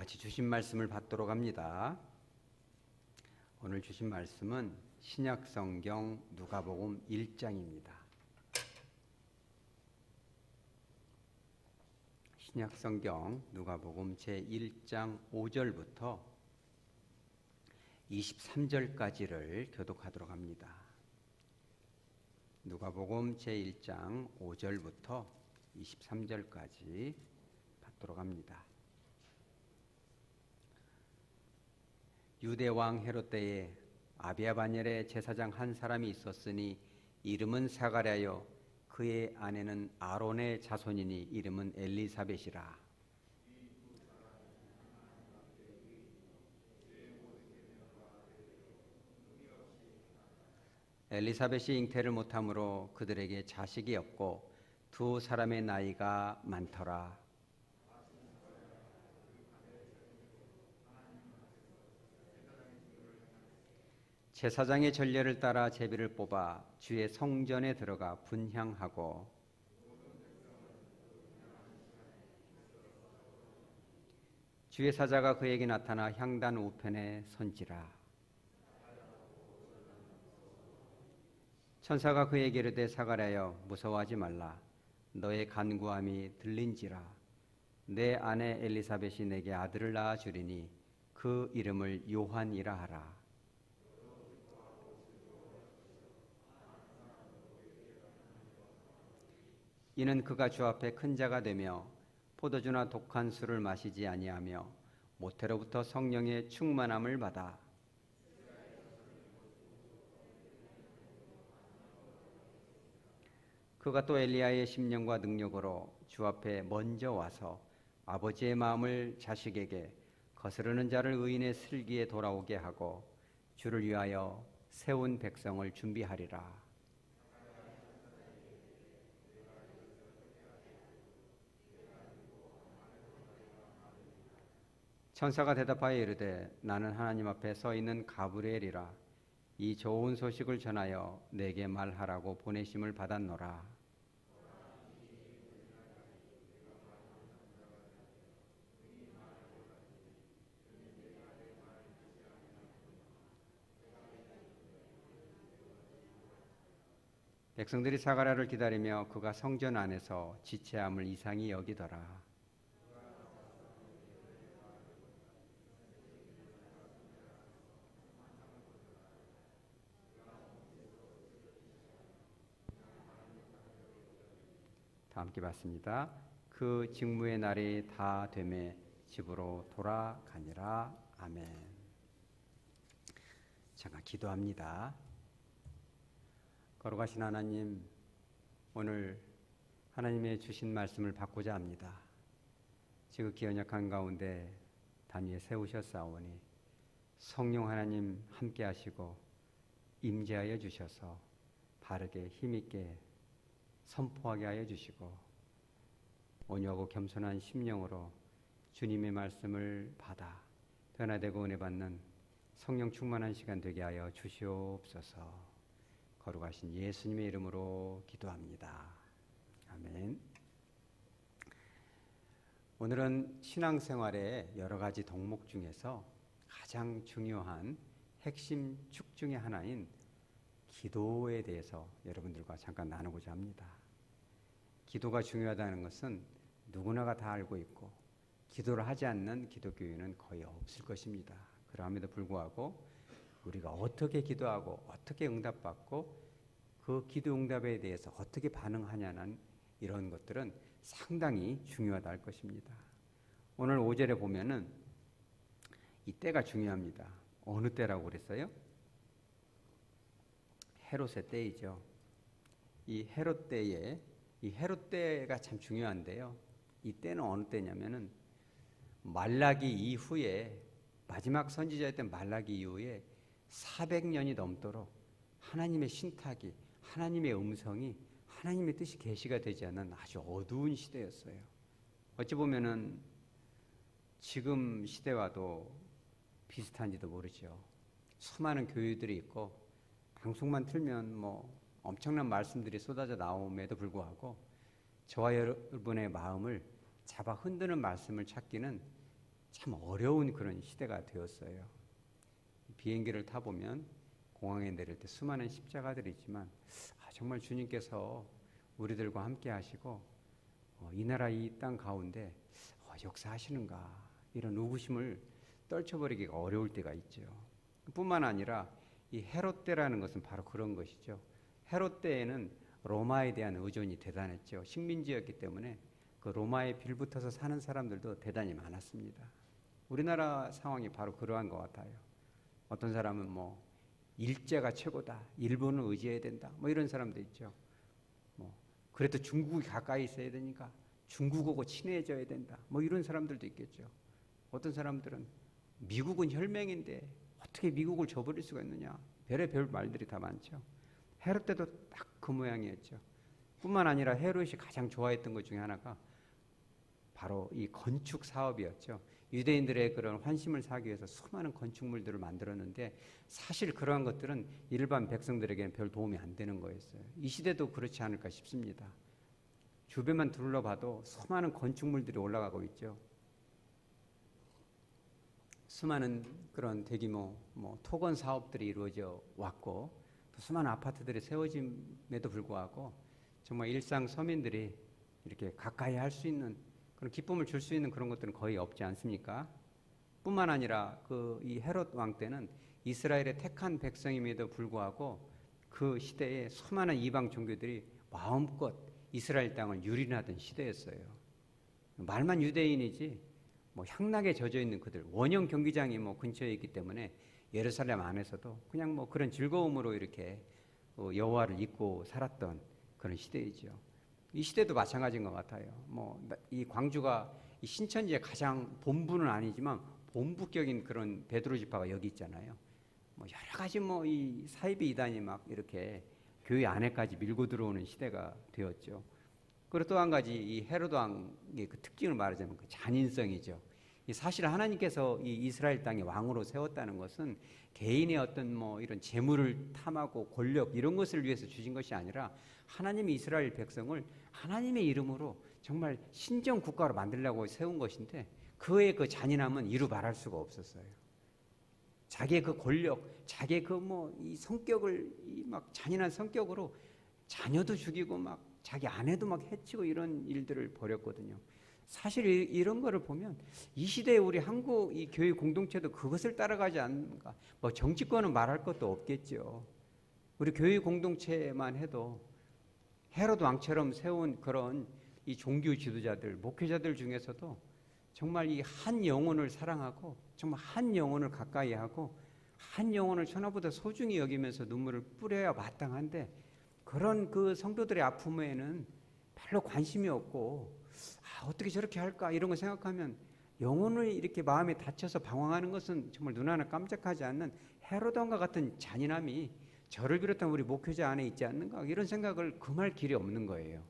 같이 주신 말씀을 받도록 합니다. 오늘 주신 말씀은 신약성경 누가복음 1장입니다. 신약성경 누가복음 제1장 5절부터 23절까지를 교독하도록 합니다. 누가복음 제1장 5절부터 23절까지 받도록 합니다. 유대왕 헤롯 때에 아비야 반열에 제사장 한 사람이 있었으니 이름은 사가랴요 그의 아내는 아론의 자손이니 이름은 엘리사벳이라. 엘리사벳이 잉태를 못함으로 그들에게 자식이 없고 두 사람의 나이가 많더라. 제사장의 전례를 따라 제비를 뽑아 주의 성전에 들어가 분향하고 주의 사자가 그에게 나타나 향단 우편에 선지라. 천사가 그에게 이르되 사가랴여 무서워하지 말라. 너의 간구함이 들린지라. 내 아내 엘리사벳이 내게 아들을 낳아 주리니 그 이름을 요한이라 하라. 이는 그가 주 앞에 큰 자가 되며 포도주나 독한 술을 마시지 아니하며 모태로부터 성령의 충만함을 받아 그가 또 엘리야의 심령과 능력으로 주 앞에 먼저 와서 아버지의 마음을 자식에게 거스르는 자를 의인의 슬기에 돌아오게 하고 주를 위하여 세운 백성을 준비하리라. 천사가 대답하여 이르되 나는 하나님 앞에 서 있는 가브리엘이라. 이 좋은 소식을 전하여 내게 말하라고 보내심을 받았노라. 백성들이 사가랴를 기다리며 그가 성전 안에서 지체함을 이상히 여기더라. 다 함께 봤습니다. 그 직무의 날이 다 되매 집으로 돌아가니라. 아멘. 잠깐 기도합니다. 거룩하신 하나님, 오늘 하나님의 주신 말씀을 받고자 합니다. 지극히 연약한 가운데 단위에 세우셨사오니 성령 하나님 함께 하시고 임재하여 주셔서 바르게 힘있게 선포하게 하여 주시고 온유하고 겸손한 심령으로 주님의 말씀을 받아 변화되고 은혜 받는 성령 충만한 시간 되게 하여 주시옵소서. 거룩하신 예수님의 이름으로 기도합니다. 아멘. 오늘은 신앙생활의 여러 가지 덕목 중에서 가장 중요한 핵심 축 중의 하나인 기도에 대해서 여러분들과 잠깐 나누고자 합니다. 기도가 중요하다는 것은 누구나가 다 알고 있고 기도를 하지 않는 기독교인은 거의 없을 것입니다. 그럼에도 불구하고 우리가 어떻게 기도하고 어떻게 응답받고 그 기도 응답에 대해서 어떻게 반응하냐는 이런 것들은 상당히 중요하다 할 것입니다. 오늘 5절에 보면은 이 때가 중요합니다. 어느 때라고 그랬어요? 헤롯의 때이죠. 이 헤롯 때에 이 헤롯 때가 참 중요한데요. 이 때는 어느 때냐면은 말라기 이후에 마지막 선지자였던 말라기 이후에 400년이 넘도록 하나님의 신탁이 하나님의 음성이 하나님의 뜻이 계시가 되지 않은 아주 어두운 시대였어요. 어찌 보면은 지금 시대와도 비슷한지도 모르죠. 수많은 교회들이 있고 방송만 틀면 뭐 엄청난 말씀들이 쏟아져 나옴에도 불구하고 저와 여러분의 마음을 잡아 흔드는 말씀을 찾기는 참 어려운 그런 시대가 되었어요. 비행기를 타보면 공항에 내릴 때 수많은 십자가들이 있지만 정말 주님께서 우리들과 함께 하시고 이 나라 이 땅 가운데 역사하시는가, 이런 의구심을 떨쳐버리기가 어려울 때가 있죠. 뿐만 아니라 이 헤롯 때라는 것은 바로 그런 것이죠. 헤롯 때에는 로마에 대한 의존이 대단했죠. 식민지였기 때문에 그 로마에 빌붙어서 사는 사람들도 대단히 많았습니다. 우리나라 상황이 바로 그러한 것 같아요. 어떤 사람은 뭐 일제가 최고다, 일본을 의지해야 된다, 뭐 이런 사람도 있죠. 뭐 그래도 중국이 가까이 있어야 되니까 중국하고 친해져야 된다, 뭐 이런 사람들도 있겠죠. 어떤 사람들은 미국은 혈맹인데 어떻게 미국을 저버릴 수가 있느냐, 별의별 말들이 다 많죠. 헤롯 때도 딱 그 모양이었죠. 뿐만 아니라 헤롯이 가장 좋아했던 것 중에 하나가 바로 이 건축 사업이었죠. 유대인들의 그런 환심을 사기 위해서 수많은 건축물들을 만들었는데 사실 그러한 것들은 일반 백성들에게는 별 도움이 안 되는 거였어요. 이 시대도 그렇지 않을까 싶습니다. 주변만 둘러봐도 수많은 건축물들이 올라가고 있죠. 수많은 그런 대규모 토건 사업들이 이루어져 왔고 또 수많은 아파트들이 세워짐에도 불구하고 정말 일상 서민들이 이렇게 가까이 할 수 있는 그런 기쁨을 줄 수 있는 그런 것들은 거의 없지 않습니까? 뿐만 아니라 이 헤롯 왕 때는 이스라엘의 택한 백성임에도 불구하고 그 시대에 수많은 이방 종교들이 마음껏 이스라엘 땅을 유린하던 시대였어요. 말만 유대인이지 향락에 젖어 있는 그들, 원형 경기장이 근처에 있기 때문에 예루살렘 안에서도 그냥 그런 즐거움으로 이렇게 여호와를 잊고 살았던 그런 시대이죠. 이 시대도 마찬가지인 것 같아요. 이 광주가 이 신천지의 가장 본부는 아니지만 본부격인 그런 베드로 지파가 여기 있잖아요. 여러 가지 이 사이비 이단이 막 이렇게 교회 안에까지 밀고 들어오는 시대가 되었죠. 그리고 또 한 가지 이 헤롯 왕의 그 특징을 말하자면 그 잔인성이죠. 사실 하나님께서 이 이스라엘 땅에 왕으로 세웠다는 것은 개인의 어떤 이런 재물을 탐하고 권력 이런 것을 위해서 주신 것이 아니라 하나님이 이스라엘 백성을 하나님의 이름으로 정말 신정 국가로 만들려고 세운 것인데 그의 그 잔인함은 이루 말할 수가 없었어요. 자기의 그 권력, 자기의 이 성격을 막 잔인한 성격으로 자녀도 죽이고 자기 아내도 해치고 이런 일들을 벌였거든요. 사실 이런 거를 보면 이 시대에 우리 한국 이 교회 공동체도 그것을 따라가지 않는가. 정치권은 말할 것도 없겠죠. 우리 교회 공동체만 해도 헤롯 왕처럼 세운 그런 이 종교 지도자들, 목회자들 중에서도 정말 이 한 영혼을 사랑하고 정말 한 영혼을 가까이 하고 한 영혼을 천하보다 소중히 여기면서 눈물을 뿌려야 마땅한데 그런 그 성도들의 아픔에는 별로 관심이 없고 어떻게 저렇게 할까 이런 거 생각하면 영혼을 이렇게 마음에 다쳐서 방황하는 것은 정말 눈 하나 깜짝하지 않는 헤롯 왕과 같은 잔인함이 저를 비롯한 우리 목회자 안에 있지 않는가 이런 생각을 금할 길이 없는 거예요.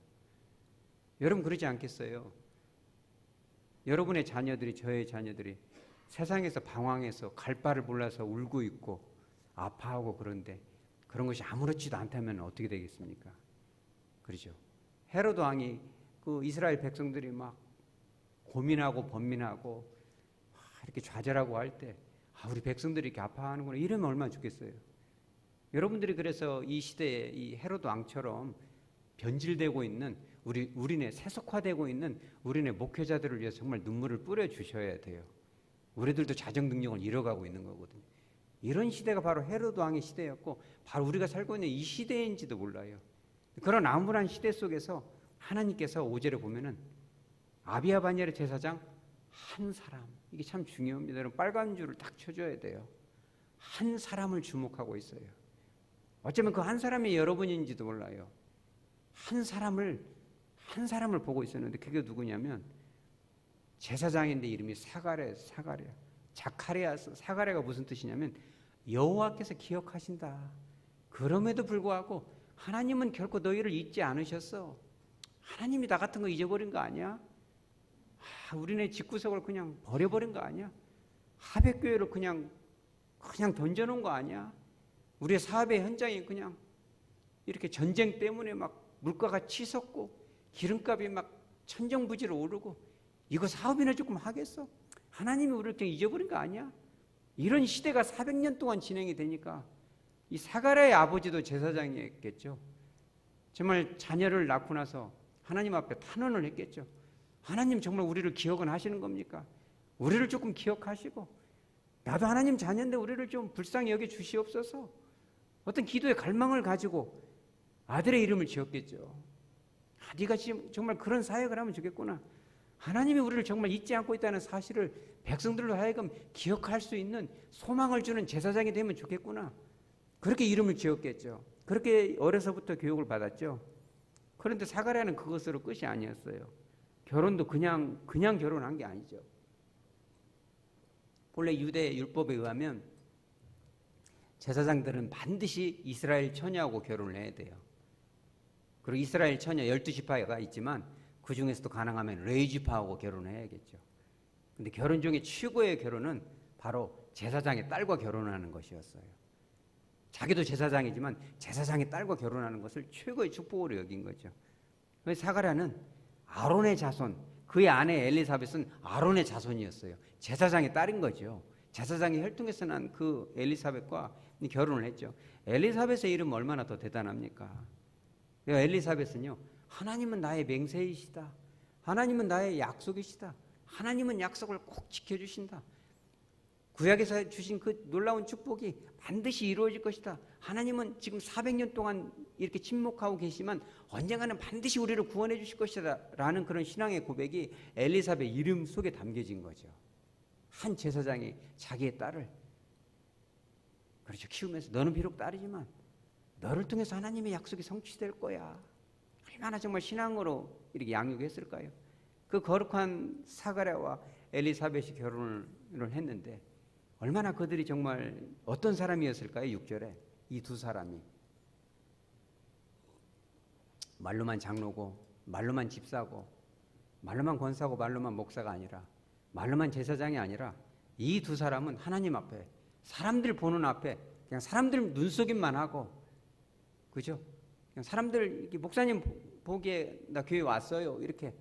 여러분 그러지 않겠어요? 여러분의 자녀들이 저의 자녀들이 세상에서 방황해서 갈 바를 몰라서 울고 있고 아파하고 그런데 그런 것이 아무렇지도 않다면 어떻게 되겠습니까? 그렇죠. 헤롯 왕이 그 이스라엘 백성들이 막 고민하고 번민하고 이렇게 좌절하고 할 때 우리 백성들이 이렇게 아파하는구나 이러면 얼마나 좋겠어요. 여러분들이 그래서 이 시대에 이 헤롯 왕처럼 변질되고 있는 우리네 세속화되고 있는 우리네 목회자들을 위해서 정말 눈물을 뿌려 주셔야 돼요. 우리들도 자정 능력을 잃어가고 있는 거거든요. 이런 시대가 바로 헤롯 왕의 시대였고 바로 우리가 살고 있는 이 시대인지도 몰라요. 그런 암울한 시대 속에서 하나님께서 5절에 보면은 아비야 바니엘의 제사장 한 사람, 이게 참 중요합니다. 여러분 빨간 줄을 딱 쳐줘야 돼요. 한 사람을 주목하고 있어요. 어쩌면 그 한 사람이 여러분인지도 몰라요. 한 사람을 보고 있었는데 그게 누구냐면 제사장인데 이름이 사가랴. 자카리아스. 사가랴가 무슨 뜻이냐면 여호와께서 기억하신다. 그럼에도 불구하고 하나님은 결코 너희를 잊지 않으셨어. 하나님이 나 같은 거 잊어버린 거 아니야? 우리네 집구석을 그냥 버려버린 거 아니야? 하백교회를 그냥 던져놓은 거 아니야? 우리의 사업의 현장이 그냥 이렇게 전쟁 때문에 막 물가가 치솟고 기름값이 막 천정부지로 오르고 이거 사업이나 조금 하겠어? 하나님이 우리를 그냥 잊어버린 거 아니야? 이런 시대가 400년 동안 진행이 되니까 이 사가랴의 아버지도 제사장이었겠죠. 정말 자녀를 낳고 나서 하나님 앞에 탄원을 했겠죠. 하나님 정말 우리를 기억은 하시는 겁니까? 우리를 조금 기억하시고 나도 하나님 자녀인데 우리를 좀 불쌍히 여겨 주시옵소서. 어떤 기도의 갈망을 가지고 아들의 이름을 지었겠죠. 네가 지금 정말 그런 사역을 하면 좋겠구나. 하나님이 우리를 정말 잊지 않고 있다는 사실을 백성들로 하여금 기억할 수 있는 소망을 주는 제사장이 되면 좋겠구나. 그렇게 이름을 지었겠죠. 그렇게 어려서부터 교육을 받았죠. 그런데 사가랴는 그것으로 끝이 아니었어요. 결혼도 그냥 결혼한 게 아니죠. 본래 유대 율법에 의하면 제사장들은 반드시 이스라엘 처녀하고 결혼을 해야 돼요. 그리고 이스라엘 처녀 12지파가 있지만 그 중에서도 가능하면 레위지파하고 결혼해야겠죠. 근데 결혼 중에 최고의 결혼은 바로 제사장의 딸과 결혼하는 것이었어요. 자기도 제사장이지만 제사장의 딸과 결혼하는 것을 최고의 축복으로 여긴 거죠. 그래서 사가랴는 아론의 자손, 그의 아내 엘리사벳은 아론의 자손이었어요. 제사장의 딸인 거죠. 제사장의 혈통에서 난 그 엘리사벳과 결혼을 했죠. 엘리사벳의 이름 얼마나 더 대단합니까? 엘리사벳은요, 하나님은 나의 맹세이시다. 하나님은 나의 약속이시다. 하나님은 약속을 꼭 지켜주신다. 구약에서 주신 그 놀라운 축복이 반드시 이루어질 것이다. 하나님은 지금 400년 동안 이렇게 침묵하고 계시지만 언젠가는 반드시 우리를 구원해 주실 것이다 라는 그런 신앙의 고백이 엘리사벳 이름 속에 담겨진 거죠. 한 제사장이 자기의 딸을 그렇죠 키우면서 너는 비록 딸이지만 너를 통해서 하나님의 약속이 성취될 거야. 얼마나 정말 신앙으로 이렇게 양육했을까요? 그 거룩한 사가랴와 엘리사벳이 결혼을 했는데 얼마나 그들이 정말 어떤 사람이었을까요? 6절에 이 두 사람이 말로만 장로고 말로만 집사고 말로만 권사고 말로만 목사가 아니라 말로만 제사장이 아니라 이 두 사람은 하나님 앞에 사람들 보는 앞에 그냥 사람들 눈속임만 하고 그죠? 그냥 사람들 이렇게 목사님 보기에 나 교회 왔어요 이렇게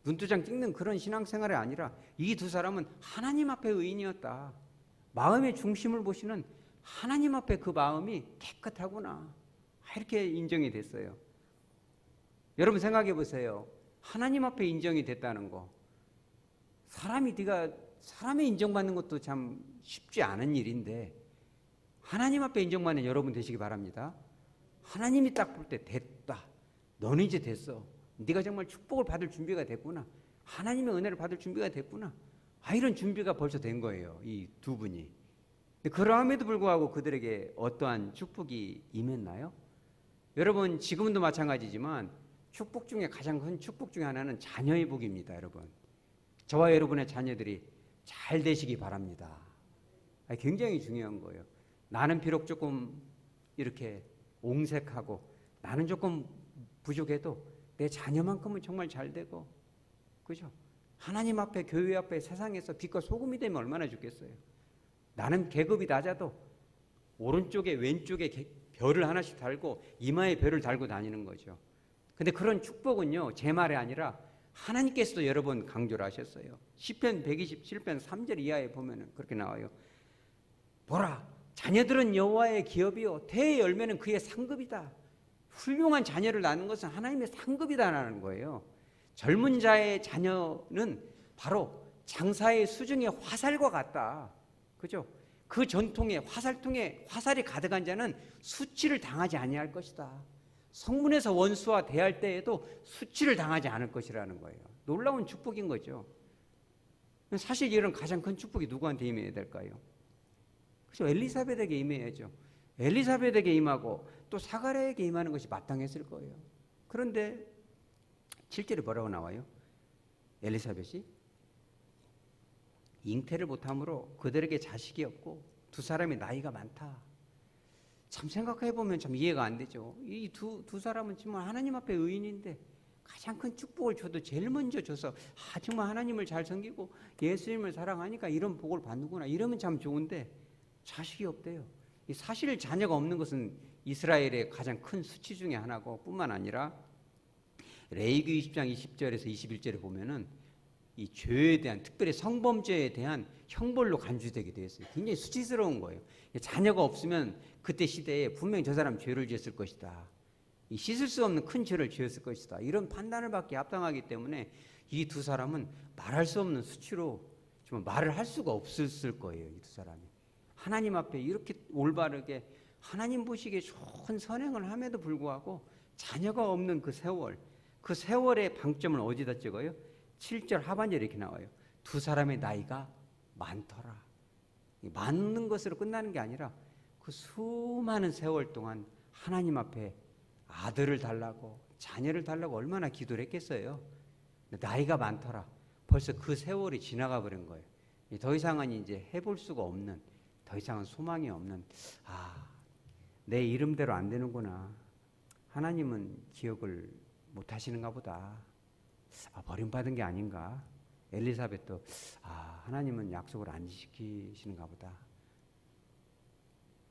눈두장 찍는 그런 신앙생활이 아니라 이 두 사람은 하나님 앞에 의인이었다. 마음의 중심을 보시는 하나님 앞에 그 마음이 깨끗하구나 이렇게 인정이 됐어요. 여러분 생각해 보세요. 하나님 앞에 인정이 됐다는 거 네가 사람의 인정받는 것도 참 쉽지 않은 일인데 하나님 앞에 인정받는 여러분 되시기 바랍니다. 하나님이 딱 볼 때 됐다. 너는 이제 됐어. 네가 정말 축복을 받을 준비가 됐구나. 하나님의 은혜를 받을 준비가 됐구나. 이런 준비가 벌써 된 거예요. 이 두 분이. 근데 그럼에도 불구하고 그들에게 어떠한 축복이 임했나요? 여러분 지금도 마찬가지지만 축복 중에 가장 큰 축복 중에 하나는 자녀의 복입니다. 여러분 저와 여러분의 자녀들이 잘 되시기 바랍니다. 굉장히 중요한 거예요. 나는 비록 조금 이렇게 옹색하고 나는 조금 부족해도 내 자녀만큼은 정말 잘 되고 그죠? 하나님 앞에 교회 앞에 세상에서 빛과 소금이 되면 얼마나 좋겠어요. 나는 계급이 낮아도 오른쪽에 왼쪽에 별을 하나씩 달고 이마에 별을 달고 다니는 거죠. 근데 그런 축복은요 제 말이 아니라 하나님께서도 여러 번 강조를 하셨어요. 시편 127편 3절 이하에 보면 그렇게 나와요. 보라 자녀들은 여호와의 기업이요 태의 열매는 그의 상급이다. 훌륭한 자녀를 낳는 것은 하나님의 상급이다라는 거예요. 젊은 자의 자녀는 바로 장사의 수중의 화살과 같다. 그죠? 그 전통에 화살통에 화살이 가득한 자는 수치를 당하지 아니할 것이다. 성문에서 원수와 대할 때에도 수치를 당하지 않을 것이라는 거예요. 놀라운 축복인 거죠. 사실 이런 가장 큰 축복이 누구한테 임해야 될까요? 그래서 엘리사벳에게 임해야죠. 엘리사벳에게 임하고 또 사가랴에게 임하는 것이 마땅했을 거예요. 그런데 7절에 뭐라고 나와요? 엘리사벳이 잉태를 못함으로 그들에게 자식이 없고 두 사람이 나이가 많다. 참 생각해보면 참 이해가 안 되죠. 이 두 사람은 정말 하나님 앞에 의인인데 가장 큰 축복을 줘도 제일 먼저 줘서 정말 하나님을 잘 섬기고 예수님을 사랑하니까 이런 복을 받는구나 이러면 참 좋은데 자식이 없대요. 사실 자녀가 없는 것은 이스라엘의 가장 큰 수치 중에 하나고 뿐만 아니라 레위기 20장 20절에서 21절에 보면은 이 죄에 대한, 특별히 성범죄에 대한 형벌로 간주되게 되어 있어요. 굉장히 수치스러운 거예요. 자녀가 없으면 그때 시대에 분명히 저 사람 죄를 지었을 것이다. 이 씻을 수 없는 큰 죄를 지었을 것이다. 이런 판단을 받기 합당하기 때문에 이 두 사람은 말할 수 없는 수치로 정말 말을 할 수가 없었을 거예요. 이 두 사람이 하나님 앞에 이렇게 올바르게 하나님 보시기에 좋은 선행을 함에도 불구하고 자녀가 없는 그 세월, 그 세월의 방점을 어디다 찍어요? 7절 하반절에 이렇게 나와요. 두 사람의 나이가 많더라. 많은 것으로 끝나는 게 아니라 그 수많은 세월 동안 하나님 앞에 아들을 달라고, 자녀를 달라고 얼마나 기도를 했겠어요. 나이가 많더라. 벌써 그 세월이 지나가 버린 거예요. 더 이상은 이제 해볼 수가 없는, 더 이상은 소망이 없는, 내 이름대로 안 되는구나. 하나님은 기억을 못 하시는가 보다. 버림받은 게 아닌가. 엘리사벳도 하나님은 약속을 안 지키시는가 보다.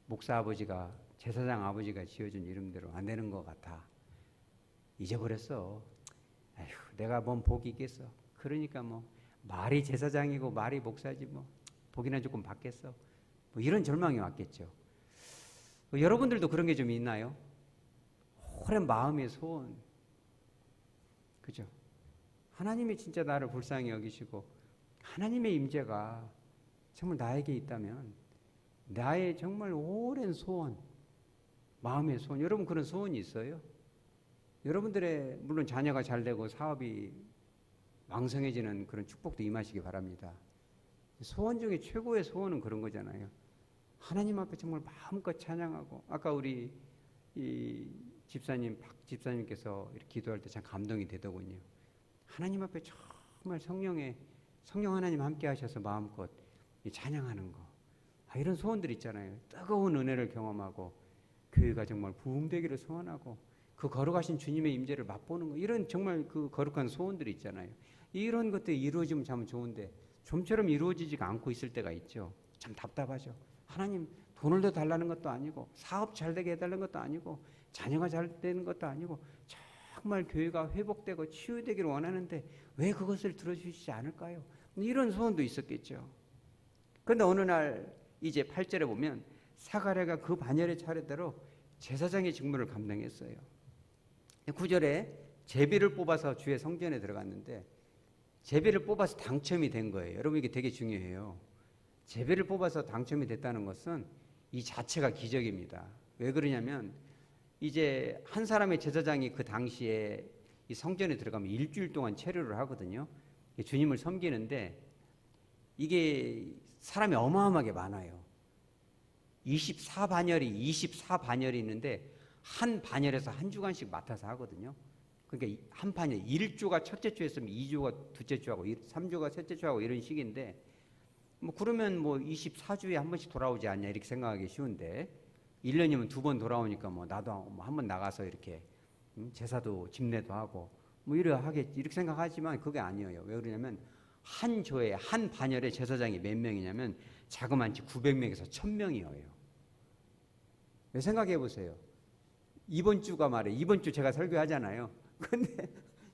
목사 아버지가, 제사장 아버지가 지어준 이름대로 안 되는 것 같아. 잊어버렸어. 내가 뭔 복이 있겠어. 그러니까 뭐 말이 제사장이고 말이 목사지 뭐 복이나 조금 받겠어. 뭐 이런 절망이 왔겠죠. 여러분들도 그런 게 좀 있나요? 오랜 마음의 소원. 그죠? 하나님이 진짜 나를 불쌍히 여기시고 하나님의 임재가 정말 나에게 있다면 나의 정말 오랜 소원, 마음의 소원. 여러분 그런 소원이 있어요? 여러분들의 물론 자녀가 잘 되고 사업이 왕성해지는 그런 축복도 임하시기 바랍니다. 소원 중에 최고의 소원은 그런 거잖아요. 하나님 앞에 정말 마음껏 찬양하고, 아까 우리 이 집사님, 박 집사님께서 이렇게 기도할 때 참 감동이 되더군요. 하나님 앞에 정말 성령 하나님 함께 하셔서 마음껏 찬양하는 거. 이런 소원들 있잖아요. 뜨거운 은혜를 경험하고 교회가 정말 부흥되기를 소원하고 그 거룩하신 주님의 임재를 맛보는 거. 이런 정말 그 거룩한 소원들이 있잖아요. 이런 것들이 이루어지면 참 좋은데 좀처럼 이루어지지가 않고 있을 때가 있죠. 참 답답하죠. 하나님 돈을 더 달라는 것도 아니고 사업 잘 되게 해달라는 것도 아니고 자녀가 잘 되는 것도 아니고 정말 교회가 회복되고 치유되기를 원하는데 왜 그것을 들어주시지 않을까요? 이런 소원도 있었겠죠. 그런데 어느 날 이제 8절에 보면 사가랴가 그 반열의 차례대로 제사장의 직무를 감당했어요. 9절에 제비를 뽑아서 주의 성전에 들어갔는데 제비를 뽑아서 당첨이 된 거예요. 여러분 이게 되게 중요해요. 제비를 뽑아서 당첨이 됐다는 것은 이 자체가 기적입니다. 왜 그러냐면 이제 한 사람의 제사장이 그 당시에 이 성전에 들어가면 일주일 동안 체류를 하거든요. 주님을 섬기는데 이게 사람이 어마어마하게 많아요. 24반열이 있는데 한 반열에서 한 주간씩 맡아서 하거든요. 그러니까 한 반열 1주가 첫째 주 했으면 2주가 둘째 주하고 3주가 셋째 주하고 이런 식인데 뭐 그러면 뭐 24주에 한 번씩 돌아오지 않냐 이렇게 생각하기 쉬운데 1년이면 2번 돌아오니까 뭐 나도 한 번 나가서 이렇게 제사도 집례도 하고 뭐 이렇게 생각하지만 그게 아니에요. 왜 그러냐면 한 조에 한 반열에 제사장이 몇 명이냐면 자그만치 900명에서 1000명이에요. 왜 생각해 보세요. 이번 주 제가 설교하잖아요. 근데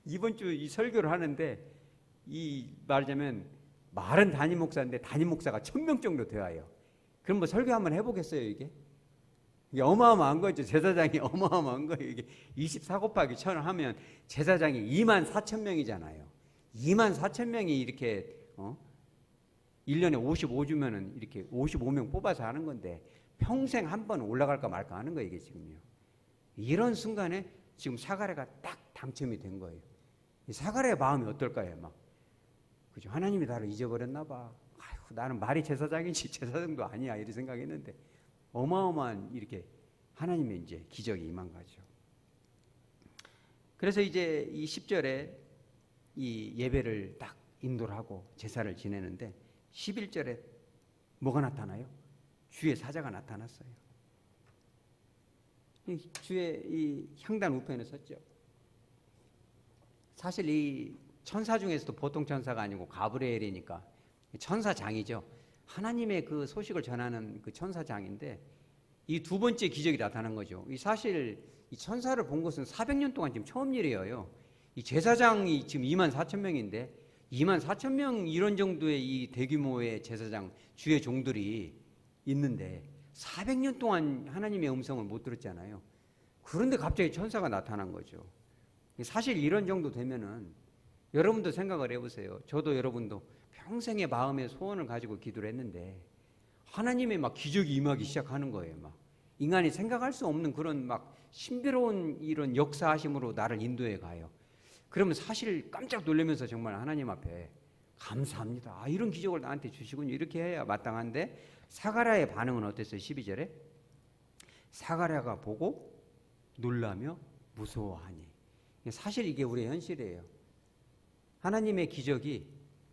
이번 주 이 설교를 하는데 이 말하자면 말은 담임 목사인데 담임 목사가 1000명 정도 되어요. 그럼 뭐 설교 한번 해보겠어요 이게? 이게 어마어마한 거죠. 제사장이 어마어마한 거예요. 이게 24 곱하기 1000을 하면 제사장이 24,000명이잖아요. 24,000명이 이렇게 1년에 55주면은 이렇게 55명 뽑아서 하는 건데 평생 한 번 올라갈까 말까 하는 거예요, 이게 지금요. 이런 순간에 지금 사가랴가 딱 당첨이 된 거예요. 사가랴의 마음이 어떨까요, 막. 그죠? 하나님이 나를 잊어버렸나 봐. 아이고, 나는 말이 제사장이지 제사장도 아니야 이렇게 생각했는데 어마어마한 이렇게 하나님의 이제 기적이 임한 거죠. 그래서 이제 이 10절에 이 예배를 딱 인도를 하고 제사를 지내는데 11절에 뭐가 나타나요? 주의 사자가 나타났어요. 주의 이 향단 우편에 섰죠. 사실 이 천사 중에서도 보통 천사가 아니고 가브리엘이니까 천사장이죠. 하나님의 그 소식을 전하는 그 천사장인데 이 두 번째 기적이 나타난 거죠. 이 사실 이 천사를 본 것은 400년 동안 지금 처음 일이에요. 이 제사장이 지금 24,000명인데 2만 4천 명 이런 정도의 이 대규모의 제사장 주의 종들이 있는데 400년 동안 하나님의 음성을 못 들었잖아요. 그런데 갑자기 천사가 나타난 거죠. 사실 이런 정도 되면은 여러분도 생각을 해보세요. 저도 여러분도 평생의 마음의 소원을 가지고 기도를 했는데 하나님의 막 기적이 임하기 시작하는 거예요. 막 인간이 생각할 수 없는 그런 막 신비로운 이런 역사하심으로 나를 인도해 가요. 그러면 사실 깜짝 놀라면서 정말 하나님 앞에 감사합니다. 아, 이런 기적을 나한테 주시군요. 이렇게 해야 마땅한데 사가랴의 반응은 어땠어요? 12절에 사가랴가 보고 놀라며 무서워하니. 사실 이게 우리의 현실이에요. 하나님의 기적이,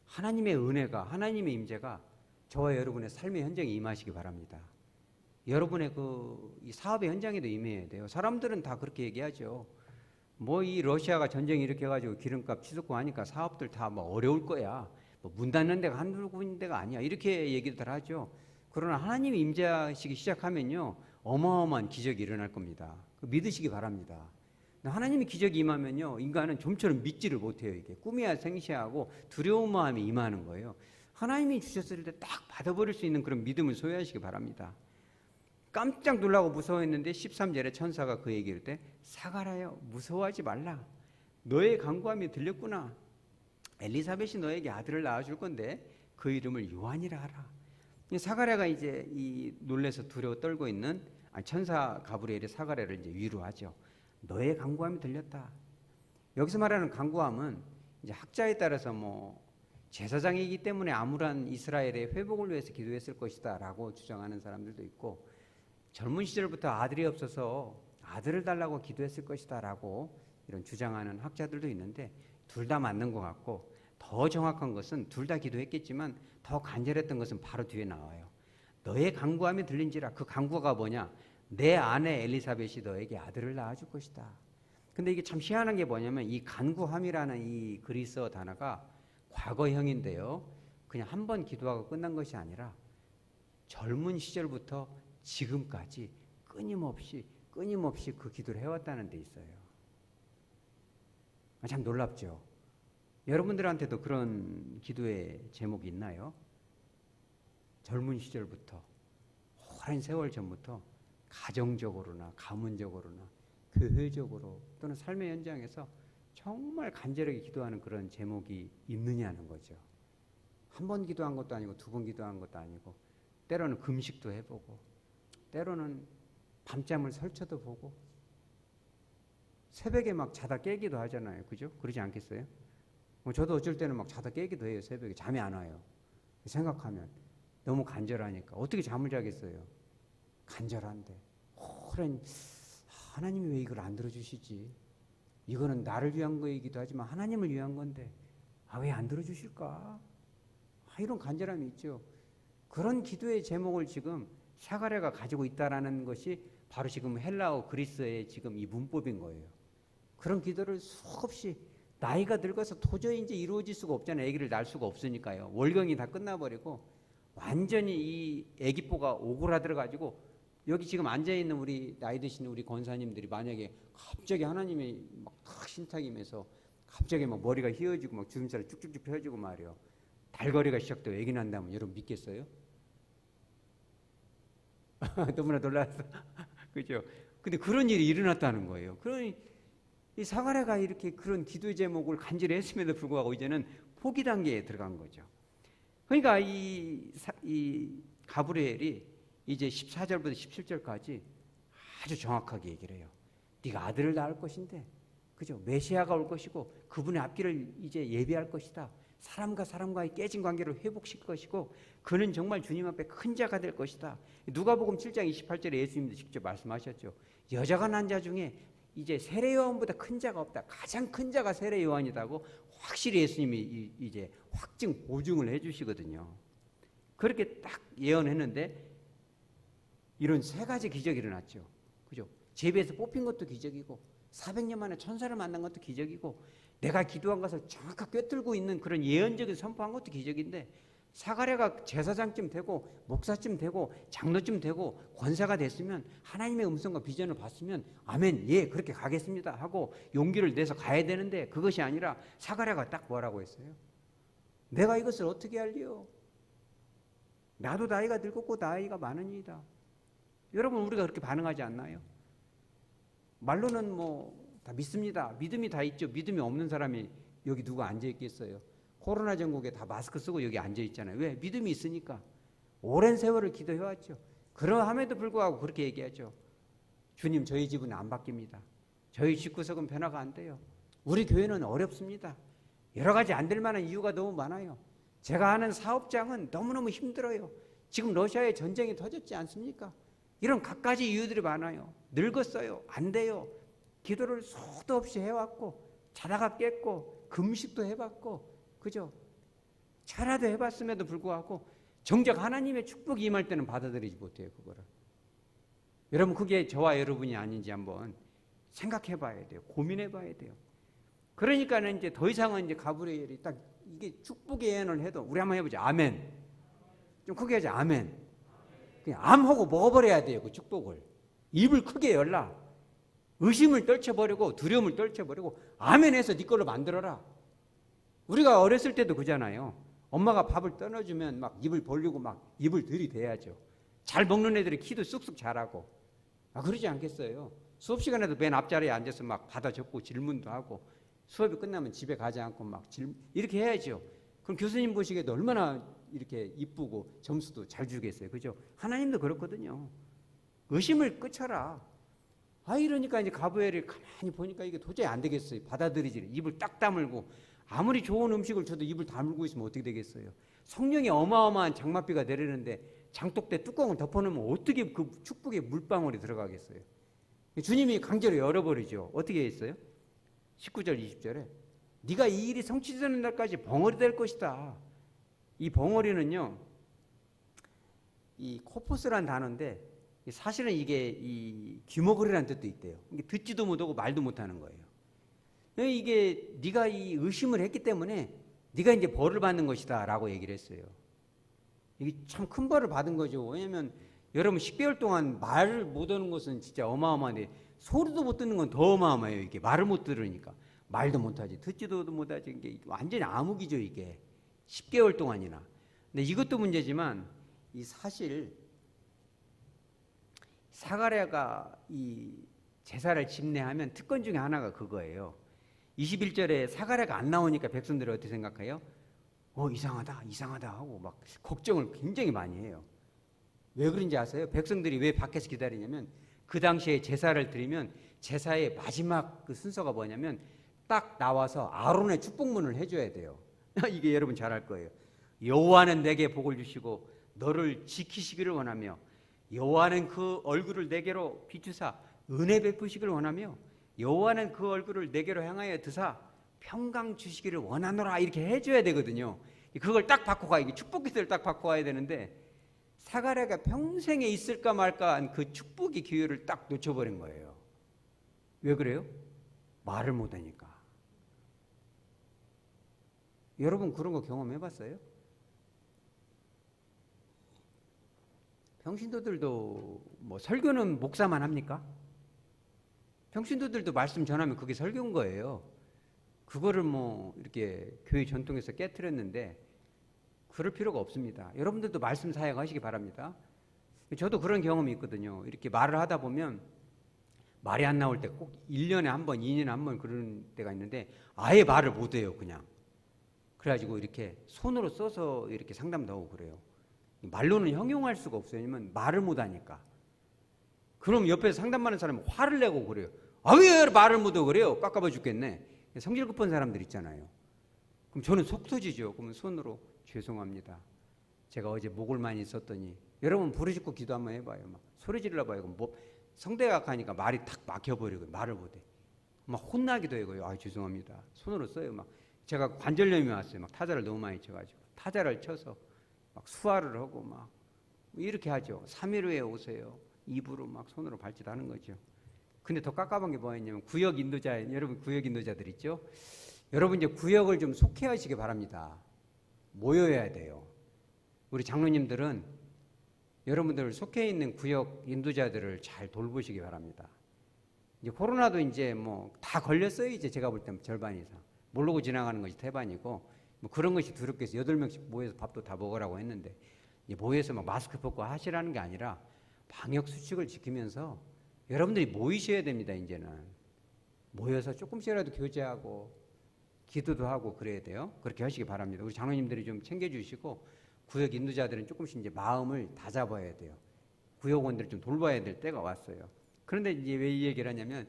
하나님의 은혜가, 하나님의 임재가 저와 여러분의 삶의 현장에 임하시기 바랍니다. 여러분의 이 사업의 현장에도 임해야 돼요. 사람들은 다 그렇게 얘기하죠. 뭐 이 러시아가 전쟁 일으켜 가지고 기름값 치솟고 하니까 사업들 다 뭐 어려울 거야. 뭐 문 닫는 데가 한두 군데가 아니야. 이렇게 얘기들 하죠. 그러나 하나님이 임재하시기 시작하면요, 어마어마한 기적이 일어날 겁니다. 믿으시기 바랍니다. 하나님이 기적이 임하면요, 인간은 좀처럼 믿지를 못해요. 이게 꿈이야 생시하고 두려운 마음이 임하는 거예요. 하나님이 주셨을 때 딱 받아버릴 수 있는 그런 믿음을 소유하시기 바랍니다. 깜짝 놀라고 무서워했는데 13절에 천사가 그 얘기를 때 사가랴여 무서워하지 말라. 너의 간구함이 들렸구나. 엘리사벳이 너에게 아들을 낳아줄 건데 그 이름을 요한이라 하라. 사가랴가 이제 이 놀래서 두려워 떨고 있는 천사 가브리엘이 사가랴를 이제 위로하죠. 너의 간구함이 들렸다. 여기서 말하는 간구함은 이제 학자에 따라서 뭐 제사장이기 때문에 암울한 이스라엘의 회복을 위해서 기도했을 것이다라고 주장하는 사람들도 있고, 젊은 시절부터 아들이 없어서 아들을 달라고 기도했을 것이다라고 이런 주장하는 학자들도 있는데 둘 다 맞는 것 같고, 더 정확한 것은 둘 다 기도했겠지만 더 간절했던 것은 바로 뒤에 나와요. 너의 간구함이 들린지라. 그 간구가 뭐냐? 내 아내 엘리사벳이 너에게 아들을 낳아줄 것이다. 근데 이게 참 희한한 게 뭐냐면 이 간구함이라는 이 그리스어 단어가 과거형인데요, 그냥 한 번 기도하고 끝난 것이 아니라 젊은 시절부터 지금까지 끊임없이 그 기도를 해왔다는 데 있어요. 참 놀랍죠. 여러분들한테도 그런 기도의 제목이 있나요? 젊은 시절부터 오랜 세월 전부터 가정적으로나 가문적으로나 교회적으로 또는 삶의 현장에서 정말 간절하게 기도하는 그런 제목이 있느냐는 거죠. 한 번 기도한 것도 아니고 두 번 기도한 것도 아니고, 때로는 금식도 해보고 때로는 밤잠을 설쳐도 보고 새벽에 막 자다 깨기도 하잖아요. 그죠? 그러지 않겠어요? 저도 어쩔 때는 막 자다 깨기도 해요. 새벽에 잠이 안 와요. 생각하면 너무 간절하니까 어떻게 잠을 자겠어요? 간절한데 오랜 하나님이 왜 이걸 안 들어주시지? 이거는 나를 위한 거이기도 하지만 하나님을 위한 건데 왜 안 들어주실까? 이런 간절함이 있죠. 그런 기도의 제목을 지금 사가랴가 가지고 있다라는 것이 바로 지금 헬라어 그리스어의 지금 이 문법인 거예요. 그런 기도를 수없이, 나이가 늙어서 도저히 이제 이루어질 수가 없잖아요. 아기를 낳을 수가 없으니까요. 월경이 다 끝나버리고 완전히 이 아기뽀가 오그라들어가지고, 여기 지금 앉아있는 우리 나이 드신 우리 권사님들이 만약에 갑자기 하나님이 막 탁 신탁임해서 갑자기 막 머리가 휘어지고 막 주름살이 쭉쭉쭉 펴지고 말이요, 달거리가 시작되고 아기 난다면 여러분 믿겠어요? 너무나 놀라서 그죠? 근데 그런 일이 일어났다는 거예요. 그러니 이 사가랴가 이렇게 그런 기도의 제목을 간절히 했음에도 불구하고 이제는 포기 단계에 들어간 거죠. 그러니까 이 가브리엘이 이제 14절부터 17절까지 아주 정확하게 얘기를 해요. 네가 아들을 낳을 것인데, 그죠? 메시아가 올 것이고 그분의 앞길을 이제 예비할 것이다. 사람과 사람과의 깨진 관계를 회복시킬 것이고 그는 정말 주님 앞에 큰 자가 될 것이다. 누가복음 7장 28절에 예수님도 직접 말씀하셨죠. 여자가 난 자 중에 이제 세례 요한보다 큰 자가 없다. 가장 큰 자가 세례 요한이다고 확실히 예수님이 이제 확증 보증을 해주시거든요. 그렇게 딱 예언했는데 이런 세 가지 기적이 일어났죠. 그죠? 제비에서 뽑힌 것도 기적이고 400년 만에 천사를 만난 것도 기적이고 내가 기도한 것을 정확하게 꿰뚫고 있는 그런 예언적인 선포한 것도 기적인데, 사가랴가 제사장쯤 되고 목사쯤 되고 장로쯤 되고 권사가 됐으면 하나님의 음성과 비전을 봤으면 아멘, 예, 그렇게 가겠습니다 하고 용기를 내서 가야 되는데 그것이 아니라 사가랴가 딱 뭐라고 했어요? 내가 이것을 어떻게 할리요? 나도 나이가 늙었고 나이가 많으니이다. 여러분, 우리가 그렇게 반응하지 않나요? 말로는 뭐 다 믿습니다. 믿음이 다 있죠. 믿음이 없는 사람이 여기 누가 앉아 있겠어요? 코로나 전국에 다 마스크 쓰고 여기 앉아 있잖아요. 왜? 믿음이 있으니까. 오랜 세월을 기도해왔죠. 그러함에도 불구하고 그렇게 얘기하죠. 주님, 저희 집은 안 바뀝니다. 저희 집구석은 변화가 안 돼요. 우리 교회는 어렵습니다. 여러 가지 안 될 만한 이유가 너무 많아요. 제가 아는 사업장은 너무너무 힘들어요. 지금 러시아에 전쟁이 터졌지 않습니까? 이런 갖가지 이유들이 많아요. 늙었어요. 안 돼요. 기도를 수도 없이 해왔고, 자다가 깼고, 금식도 해봤고, 그죠? 철야도 해봤음에도 불구하고 정작 하나님의 축복이 임할 때는 받아들이지 못해요. 그거를. 여러분, 그게 저와 여러분이 아닌지 한번 생각해 봐야 돼요. 고민해 봐야 돼요. 그러니까는 이제 더 이상은 이제 가브리엘이 딱 이게 축복의 예언을 해도, 우리 한번 해보자. 아멘. 좀 크게 하자. 아멘. 그냥 암하고 먹어버려야 돼요. 그 축복을. 입을 크게 열라. 의심을 떨쳐버리고 두려움을 떨쳐버리고 아멘 해서 네 걸로 만들어라. 우리가 어렸을 때도 그잖아요. 엄마가 밥을 떠넣어주면 막 입을 벌리고 막 입을 들이대야죠. 잘 먹는 애들이 키도 쑥쑥 자라고. 그러지 않겠어요? 수업 시간에도 맨 앞자리에 앉아서 막 받아 적고 질문도 하고, 수업이 끝나면 집에 가지 않고 막 이렇게 해야죠. 그럼 교수님 보시기에도 얼마나 이렇게 이쁘고 점수도 잘 주겠어요. 그죠? 하나님도 그렇거든요. 의심을 끊쳐라. 이러니까 이제 가브리엘이 가만히 보니까 이게 도저히 안 되겠어요. 받아들이지. 입을 딱 다물고, 아무리 좋은 음식을 줘도 입을 다물고 있으면 어떻게 되겠어요? 성령이 어마어마한 장맛비가 내리는데 장독대 뚜껑을 덮어놓으면 어떻게 그 축복의 물방울이 들어가겠어요? 주님이 강제로 열어버리죠. 어떻게 했어요? 19절 20절에 네가 이 일이 성취되는 날까지 벙어리 될 것이다. 이 벙어리는요, 이 코포스란 단어인데 사실은 이게 이 귀머거리라는 뜻도 있대요. 이게 듣지도 못하고 말도 못하는 거예요. 이게 네가 이 의심을 했기 때문에 네가 이제 벌을 받는 것이다라고 얘기를 했어요. 이게 참 큰 벌을 받은 거죠. 왜냐하면 여러분 10개월 동안 말을 못 하는 것은 진짜 어마어마한데, 소리도 못 듣는 건 더 어마어마해요. 이게 말을 못 들으니까 말도 못하지, 듣지도 못하지. 이게 완전히 암흑이죠. 이게 10개월 동안이나. 근데 이것도 문제지만, 이 사실 사가랴가 이 제사를 집례하면 특권 중에 하나가 그거예요. 21절에 사가랴가 안 나오니까 백성들이 어떻게 생각해요? 이상하다 이상하다 하고 막 걱정을 굉장히 많이 해요. 왜 그런지 아세요? 백성들이 왜 밖에서 기다리냐면, 그 당시에 제사를 드리면 제사의 마지막 그 순서가 뭐냐면 딱 나와서 아론의 축복문을 해줘야 돼요. 이게 여러분 잘 알 거예요. 여호와는 내게 복을 주시고 너를 지키시기를 원하며, 여호와는 그 얼굴을 내게로 비추사 은혜 베푸시기를 원하며, 여호와는 그 얼굴을 내게로 향하여 드사 평강 주시기를 원하노라. 이렇게 해줘야 되거든요. 그걸 딱 받고 가. 이게 축복 기도를 딱 받고 가야 되는데, 사가랴가 평생에 있을까 말까 한 그 축복의 기회를 딱 놓쳐버린 거예요. 왜 그래요? 말을 못하니까. 여러분 그런 거 경험해봤어요? 평신도들도 뭐 설교는 목사만 합니까? 평신도들도 말씀 전하면 그게 설교인 거예요. 그거를 뭐 이렇게 교회 전통에서 깨트렸는데 그럴 필요가 없습니다. 여러분들도 말씀 사역하시기 바랍니다. 저도 그런 경험이 있거든요. 이렇게 말을 하다 보면 말이 안 나올 때 꼭 1년에 한 번, 2년에 한 번 그런 때가 있는데 아예 말을 못 해요, 그냥. 그래가지고 이렇게 손으로 써서 이렇게 상담도 하고 그래요. 말로는 형용할 수가 없어요. 왜냐면 말을 못 하니까. 그럼 옆에서 상담하는 사람이 화를 내고 그래요. 왜 말을 못 하고 그래요? 깝깝해 죽겠네. 성질 급한 사람들 있잖아요. 그럼 저는 속 터지죠. 그러면 손으로 죄송합니다. 제가 어제 목을 많이 썼더니, 여러분 부르짖고 기도 한번 해봐요. 막 소리 질러봐요. 그럼 뭐 성대가 약하니까 말이 탁 막혀버리고 말을 못해. 막 혼나기도 해요. 죄송합니다. 손으로 써요. 막 제가 관절염이 왔어요. 막 타자를 너무 많이 쳐가지고 타자를 쳐서 막 수화를 하고 막 이렇게 하죠. 3일 후에 오세요. 입으로 막 손으로 발짓하는 거죠. 근데 더 깝깝한 게 뭐였냐면, 구역 인도자, 여러분 구역 인도자들 있죠? 여러분 이제 구역을 좀 속해하시기 바랍니다. 모여야 돼요. 우리 장로님들은 여러분들 속해 있는 구역 인도자들을 잘 돌보시기 바랍니다. 이제 코로나도 이제 뭐 다 걸렸어요. 이제 제가 볼 때 절반 이상. 모르고 지나가는 것이 태반이고, 뭐 그런 것이 두렵겠어요. 8명씩 모여서 밥도 다 먹으라고 했는데 모여서 막 마스크 벗고 하시라는 게 아니라 방역 수칙을 지키면서 여러분들이 모이셔야 됩니다. 이제는 모여서 조금씩이라도 교제하고 기도도 하고 그래야 돼요. 그렇게 하시기 바랍니다. 우리 장로님들이 좀 챙겨주시고 구역 인도자들은 조금씩 이제 마음을 다잡아야 돼요. 구역원들을 좀 돌봐야 될 때가 왔어요. 그런데 이제 왜 이 얘기를 하냐면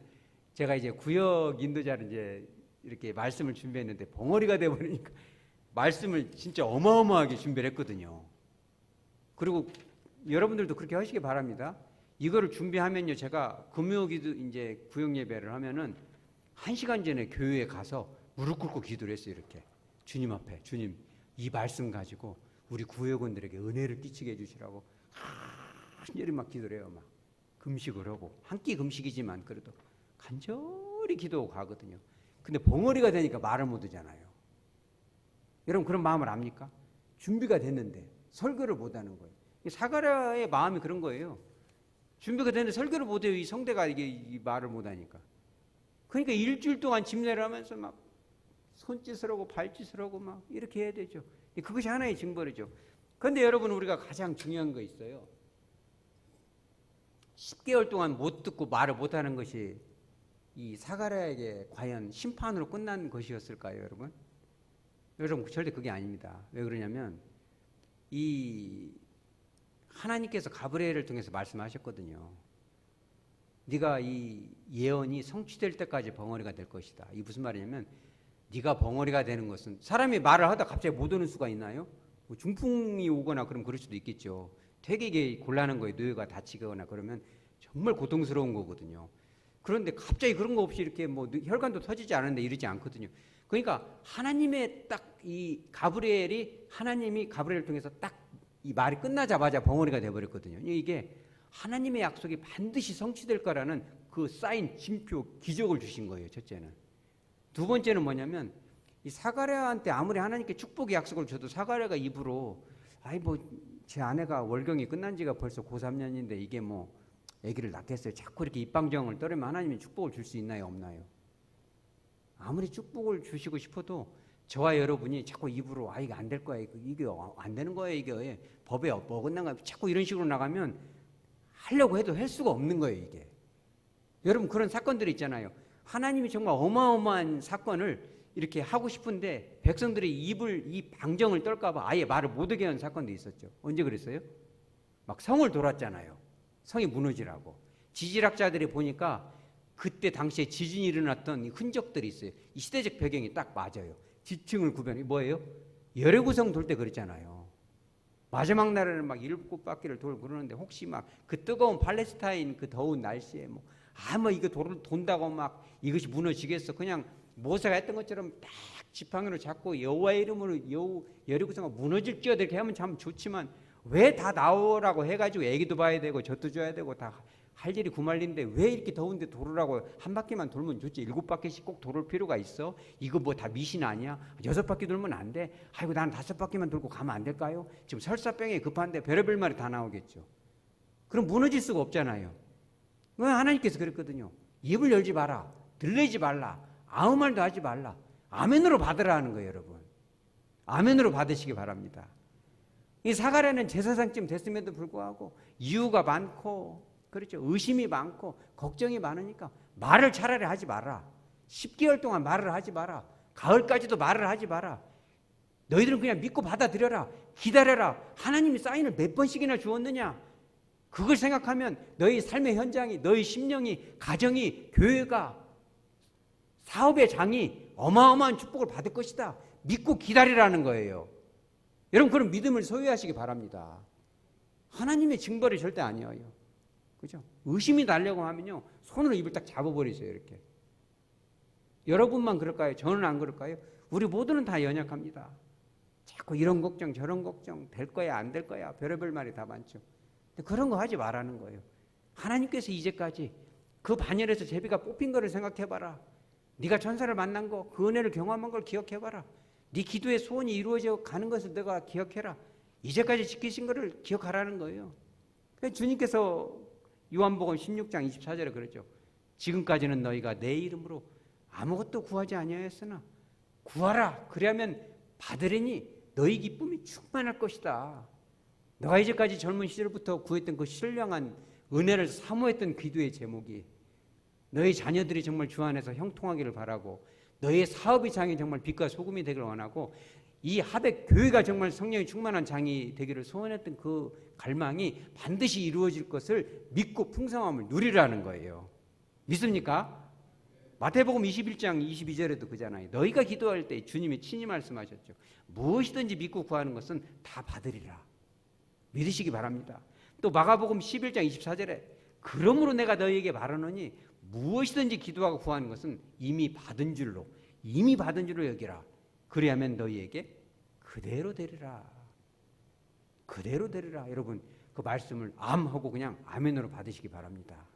제가 이제 구역 인도자를 이제 이렇게 말씀을 준비했는데 벙어리가 돼버리니까 말씀을 진짜 어마어마하게 준비를 했거든요. 그리고 여러분들도 그렇게 하시기 바랍니다. 이거를 준비하면요, 제가 금요기도 이제 구역 예배를 하면은 1시간 전에 교회에 가서 무릎 꿇고 기도를 했어요. 이렇게 주님 앞에, 주님 이 말씀 가지고 우리 구역원들에게 은혜를 끼치게 해주시라고 간절히 막 기도를 해요. 막 금식을 하고 한 끼 금식이지만 그래도 간절히 기도하고 가거든요. 근데 벙어리가 되니까 말을 못 하잖아요. 여러분 그런 마음을 압니까? 준비가 됐는데 설교를 못 하는 거예요. 사가랴의 마음이 그런 거예요. 준비가 됐는데 설교를 못 해요. 이 성대가 이 말을 못 하니까. 그러니까 일주일 동안 집례를 하면서 막 손짓을 하고 발짓을 하고 막 이렇게 해야 되죠. 그것이 하나의 징벌이죠. 그런데 여러분 우리가 가장 중요한 거 있어요. 10개월 동안 못 듣고 말을 못 하는 것이 이 사가랴에게 과연 심판으로 끝난 것이었을까요, 여러분? 여러분 절대 그게 아닙니다. 왜 그러냐면 이 하나님께서 가브리엘을 통해서 말씀하셨거든요. 네가 이 예언이 성취될 때까지 벙어리가 될 것이다. 이게 무슨 말이냐면 네가 벙어리가 되는 것은 사람이 말을 하다 갑자기 못 오는 수가 있나요? 뭐 중풍이 오거나 그럼 그럴 수도 있겠죠. 되게 이게 곤란한 거예요. 뇌가 다치거나 그러면 정말 고통스러운 거거든요. 그런데 갑자기 그런 거 없이 이렇게 뭐 혈관도 터지지 않은데 이러지 않거든요. 그러니까 하나님의 딱 이 가브리엘이 하나님이 가브리엘을 통해서 딱 이 말이 끝나자마자 벙어리가 돼버렸거든요. 이게 하나님의 약속이 반드시 성취될 거라는 그 사인, 징표, 기적을 주신 거예요. 첫째는. 두 번째는 뭐냐면 이 사가랴한테 아무리 하나님께 축복의 약속을 줘도 사가랴가 입으로 아이 뭐 제 아내가 월경이 끝난 지가 벌써 고3년인데 이게 뭐 아기를 낳겠어요. 자꾸 이렇게 입방정을 떨으면 하나님이 축복을 줄 수 있나요, 없나요? 아무리 축복을 주시고 싶어도 저와 여러분이 자꾸 입으로 아 이거 안 될 거야, 이게 안 되는 거예요, 이게 법에 어긋난 거야, 자꾸 이런 식으로 나가면 하려고 해도 할 수가 없는 거예요, 이게. 여러분 그런 사건들이 있잖아요. 하나님이 정말 어마어마한 사건을 이렇게 하고 싶은데 백성들이 이 방정을 떨까봐 아예 말을 못하게 하는 사건도 있었죠. 언제 그랬어요? 막 성을 돌았잖아요. 성이 무너지라고. 지질학자들이 보니까 그때 당시에 지진이 일어났던 흔적들이 있어요. 이 시대적 배경이 딱 맞아요. 지층을 구별해. 뭐예요? 여리고성 돌 때 그랬잖아요. 마지막 날에는 막 7바퀴를 돌고 그러는데 혹시 막 그 뜨거운 팔레스타인 그 더운 날씨에 뭐 이거 돌을 돈다고 막 이것이 무너지겠어. 그냥 모세가 했던 것처럼 딱 지팡이로 잡고 여호와의 이름으로 여리고성가 무너질지어다 이렇게 하면 참 좋지만 왜 다 나오라고 해가지고 애기도 봐야 되고 젖도 줘야 되고 다 할 일이 구말린데 왜 이렇게 더운데 돌으라고 한 바퀴만 돌면 좋지 7바퀴씩 꼭 돌을 필요가 있어? 이거 뭐 다 미신 아니야? 6바퀴 돌면 안 돼? 아이고 나는 5바퀴만 돌고 가면 안 될까요? 지금 설사병이 급한데 별의별 말이 다 나오겠죠. 그럼 무너질 수가 없잖아요. 하나님께서 그랬거든요. 입을 열지 마라. 들리지 말라. 아무 말도 하지 말라. 아멘으로 받으라 하는 거예요, 여러분. 아멘으로 받으시기 바랍니다. 이 사가랴는 제사장쯤 됐음에도 불구하고 이유가 많고 그렇죠. 의심이 많고 걱정이 많으니까 말을 차라리 하지 마라. 10개월 동안 말을 하지 마라. 가을까지도 말을 하지 마라. 너희들은 그냥 믿고 받아들여라. 기다려라. 하나님이 사인을 몇 번씩이나 주었느냐. 그걸 생각하면 너희 삶의 현장이, 너희 심령이, 가정이, 교회가, 사업의 장이 어마어마한 축복을 받을 것이다. 믿고 기다리라는 거예요. 여러분 그런 믿음을 소유하시기 바랍니다. 하나님의 징벌이 절대 아니에요. 그죠? 의심이 나려고 하면요 손으로 입을 딱 잡아버리세요. 이렇게. 여러분만 그럴까요? 저는 안 그럴까요? 우리 모두는 다 연약합니다. 자꾸 이런 걱정 저런 걱정 될 거야 안 될 거야 별의별 말이 다 많죠. 근데 그런 거 하지 말라는 거예요. 하나님께서 이제까지 그 반열에서 제비가 뽑힌 거를 생각해봐라. 네가 천사를 만난 거, 그 은혜를 경험한 걸 기억해봐라. 네 기도의 소원이 이루어져 가는 것을 내가 기억해라. 이제까지 지키신 거를 기억하라는 거예요. 주님께서 요한복음 16장 24절에 그랬죠. 지금까지는 너희가 내 이름으로 아무것도 구하지 아니하였으나 구하라. 그리하면 받으려니 너희 기쁨이 충만할 것이다. 너가 이제까지 젊은 시절부터 구했던 그 신령한 은혜를 사모했던 기도의 제목이 너희 자녀들이 정말 주 안에서 형통하기를 바라고 너희의 사업의 장이 정말 빛과 소금이 되기를 원하고 이 하백 교회가 정말 성령이 충만한 장이 되기를 소원했던 그 갈망이 반드시 이루어질 것을 믿고 풍성함을 누리라는 거예요. 믿습니까? 마태복음 21장 22절에도 그잖아요. 너희가 기도할 때 주님이 친히 말씀하셨죠. 무엇이든지 믿고 구하는 것은 다 받으리라. 믿으시기 바랍니다. 또 마가복음 11장 24절에 그러므로 내가 너희에게 말하노니 무엇이든지 기도하고 구하는 것은 이미 받은 줄로 여기라. 그리하면 너희에게 그대로 되리라. 그대로 되리라. 여러분 그 말씀을 암하고 그냥 아멘으로 받으시기 바랍니다.